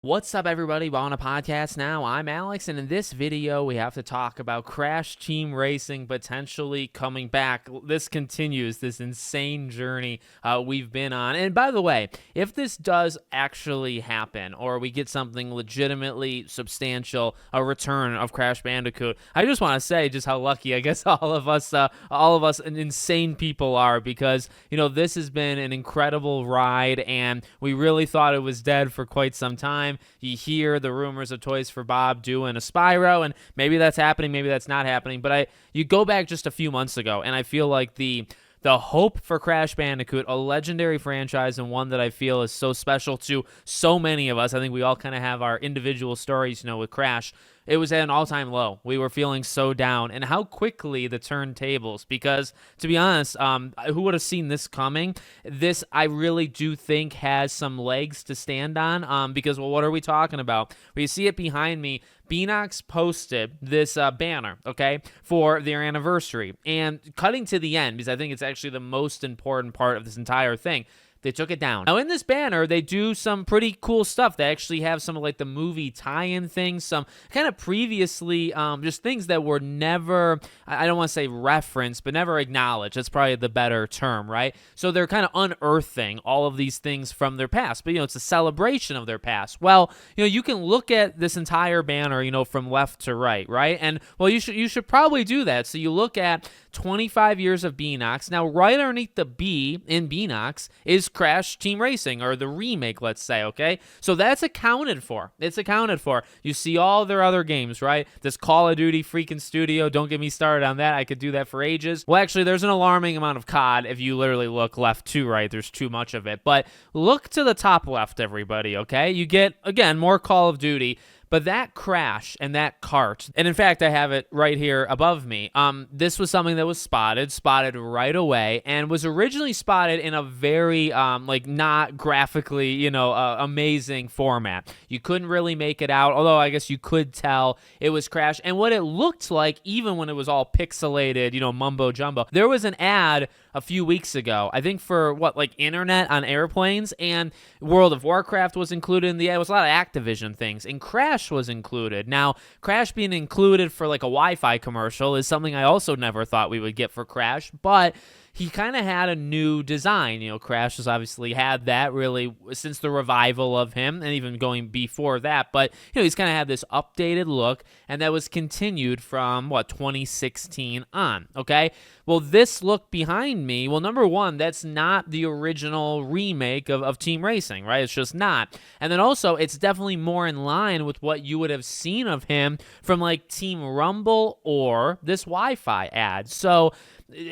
What's up, everybody? We're on a podcast now. I'm Alex, and in this video, we have to talk about Crash Team Racing potentially coming back. This continues this insane journey we've been on. And by the way, if this does actually happen, or we get something legitimately substantial, a return of Crash Bandicoot, I just want to say just how lucky I guess all of us insane people are, because this has been an incredible ride, and we really thought it was dead for quite some time. You hear the rumors of Toys for Bob doing a Spyro, and maybe that's happening, maybe that's not happening. But you go back just a few months ago, and I feel like the hope for Crash Bandicoot, a legendary franchise and one that I feel is so special to so many of us. I think we all kind of have our individual stories, with Crash. It was at an all-time low. We were feeling so down, and how quickly the turntables, because to be honest, who would have seen this coming? This, I really do think, has some legs to stand on, because, well, what are we talking about? Well, you see it behind me. Beanox posted this banner, okay, for their anniversary, and cutting to the end, because I think it's actually the most important part of this entire thing, they took it down. Now, in this banner, they do some pretty cool stuff. They actually have some of like the movie tie-in things, some kind of previously just things that were never, I don't want to say referenced, but never acknowledged. That's probably the better term, right? So they're kind of unearthing all of these things from their past, but it's a celebration of their past. Well, you can look at this entire banner, from left to right, right? And well, you should probably do that. So you look at 25 years of Beanox. Now, right underneath the B in Beanox is Crash Team Racing, or the remake, let's say, okay? So that's accounted for. It's accounted for. You see all their other games, right? This Call of Duty freaking studio, don't get me started on that. I could do that for ages. Well, actually, there's an alarming amount of COD if you literally look left to right. There's too much of it. But look to the top left, everybody, okay? You get, again, more Call of Duty. But that Crash and that cart, and in fact, I have it right here above me. This was something that was spotted right away, and was originally spotted in a very, not graphically, amazing format. You couldn't really make it out, although I guess you could tell it was Crash. And what it looked like, even when it was all pixelated, mumbo jumbo, there was an ad a few weeks ago, I think for internet on airplanes, and World of Warcraft was included in the ad. It was a lot of Activision things, and Crash was included. Now, Crash being included for like a Wi-Fi commercial is something I also never thought we would get for Crash, but he kind of had a new design. Crash has obviously had that really since the revival of him, and even going before that, but he's kind of had this updated look, and that was continued from 2016 on, okay? Well, this look behind me, well, number one, that's not the original remake of Team Racing, right? It's just not. And then also, it's definitely more in line with what you would have seen of him from like Team Rumble or this Wi-Fi ad. So,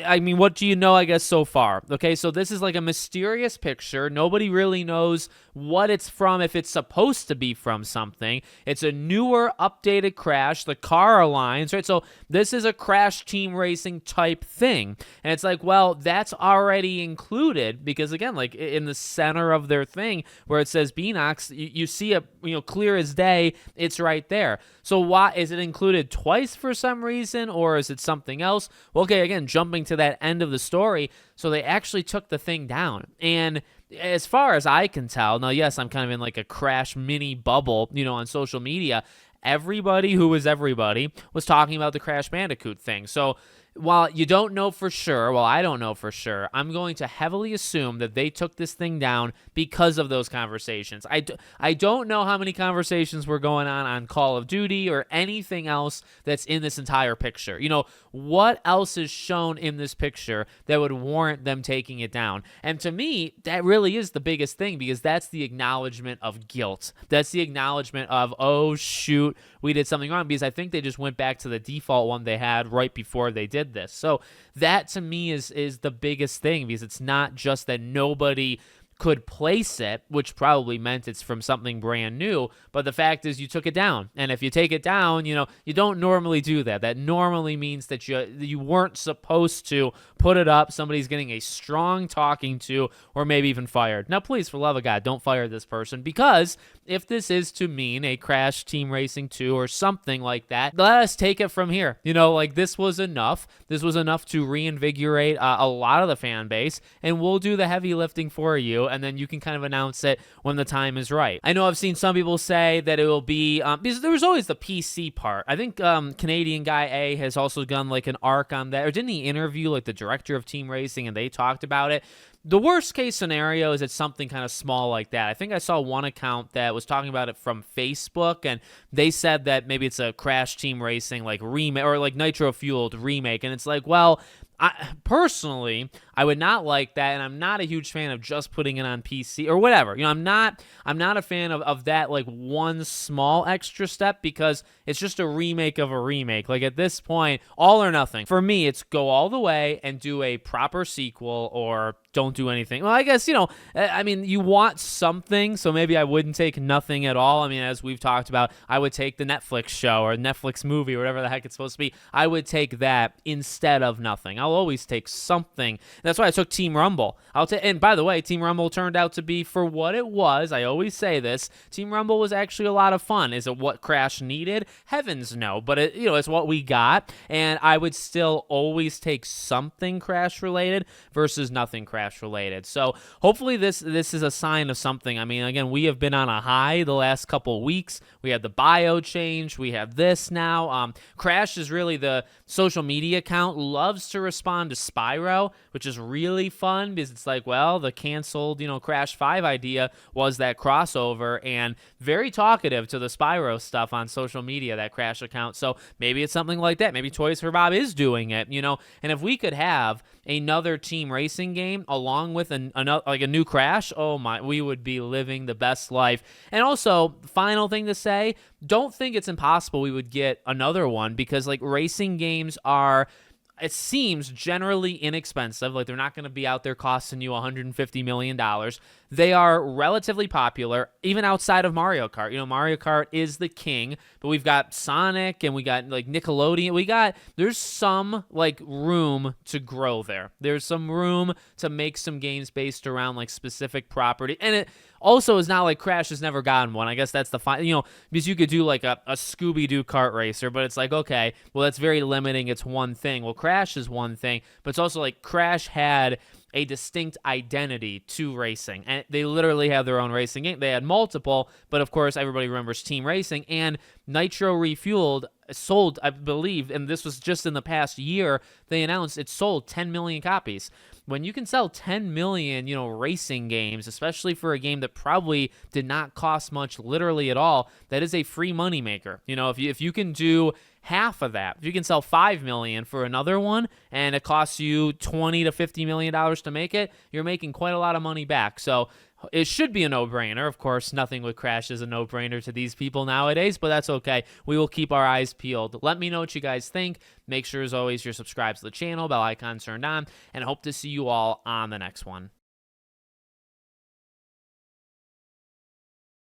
I mean, what do you know, I guess, so far? Okay, so this is like a mysterious picture. Nobody really knows what it's from, if it's supposed to be from something. It's a newer, updated Crash. The car aligns, right? So this is a Crash Team Racing type thing. And it's like, well, that's already included, because, again, like in the center of their thing where it says Beanox, you see it, clear as day. It's right there. So why is it included twice for some reason, or is it something else? Well, okay, again, jumping to that end of the story, so they actually took the thing down. And as far as I can tell, now, yes, I'm kind of in like a Crash mini bubble, on social media. Everybody who was everybody was talking about the Crash Bandicoot thing. So while you don't know for sure, well, I don't know for sure, I'm going to heavily assume that they took this thing down because of those conversations. I don't know how many conversations were going on Call of Duty or anything else that's in this entire picture. What else is shown in this picture that would warrant them taking it down? And to me, that really is the biggest thing, because that's the acknowledgement of guilt. That's the acknowledgement of, oh, shoot, we did something wrong, because I think they just went back to the default one they had right before they did this. So that to me is the biggest thing, because it's not just that nobody could place it, which probably meant it's from something brand new, but the fact is you took it down. And if you take it down, you don't normally do that. That normally means that you weren't supposed to put it up. Somebody's getting a strong talking to, or maybe even fired. Now, please, for love of God, don't fire this person, because if this is to mean a Crash Team Racing 2 or something like that, let us take it from here. This was enough. This was enough to reinvigorate a lot of the fan base, and we'll do the heavy lifting for you. and then you can kind of announce it when the time is right. I know I've seen some people say that it will be, because there was always the PC part. I think Canadian Guy A has also done like an arc on that, or didn't he interview like the director of team racing and they talked about it? The worst case scenario is it's something kind of small like that. I think I saw one account that was talking about it from Facebook, and they said that maybe it's a Crash Team Racing like remake or like nitro-fueled remake, and it's like, well, personally, I would not like that, and I'm not a huge fan of just putting it on PC or whatever. I'm not a fan of that like one small extra step, because it's just a remake of a remake. Like at this point, all or nothing. For me, it's go all the way and do a proper sequel, or don't do anything. Well, I guess, I mean, you want something, so maybe I wouldn't take nothing at all. I mean, as we've talked about, I would take the Netflix show or Netflix movie or whatever the heck it's supposed to be. I would take that instead of nothing. I'll always take something. That's why I took Team Rumble. And by the way, Team Rumble turned out to be for what it was. I always say this. Team Rumble was actually a lot of fun. Is it what Crash needed? Heavens no. But it's what we got. And I would still always take something Crash related versus nothing Crash related. So hopefully this is a sign of something. I mean, again, we have been on a high the last couple weeks. We had the bio change. We have this now. Crash is really the social media account, loves to respond to Spyro, which is really fun because it's like, well, the canceled, Crash 5 idea was that crossover, and very talkative to the Spyro stuff on social media, that Crash account. So maybe it's something like that. Maybe Toys for Bob is doing it, and if we could have another team racing game along with another, like a new Crash, oh my, we would be living the best life. And also, final thing to say, don't think it's impossible we would get another one, because like racing games are, it seems, generally inexpensive. Like they're not going to be out there costing you $150 million. They are relatively popular, even outside of Mario Kart. Mario Kart is the king, but we've got Sonic and we got like Nickelodeon. There's some like room to grow there. There's some room to make some games based around like specific property. And it also is not like Crash has never gotten one. I guess that's the fine, because you could do like a Scooby-Doo kart racer, but it's like, okay, well, that's very limiting. It's one thing. Well, Crash is one thing, but it's also like Crash had a distinct identity to racing, and they literally have their own racing game. They had multiple, but of course everybody remembers Team Racing, and Nitro Refueled sold, I believe, and this was just in the past year, they announced it sold 10 million copies. When you can sell 10 million, racing games, especially for a game that probably did not cost much literally at all, that is a free moneymaker. If you can do half of that, if you can sell 5 million for another one and it costs you $20 to $50 million to make it, you're making quite a lot of money back. So it should be a no-brainer. Of course, nothing with Crash is a no-brainer to these people nowadays, but that's okay. We will keep our eyes peeled. Let me know what you guys think. Make sure, as always, you're subscribed to the channel, bell icon turned on, and I hope to see you all on the next one.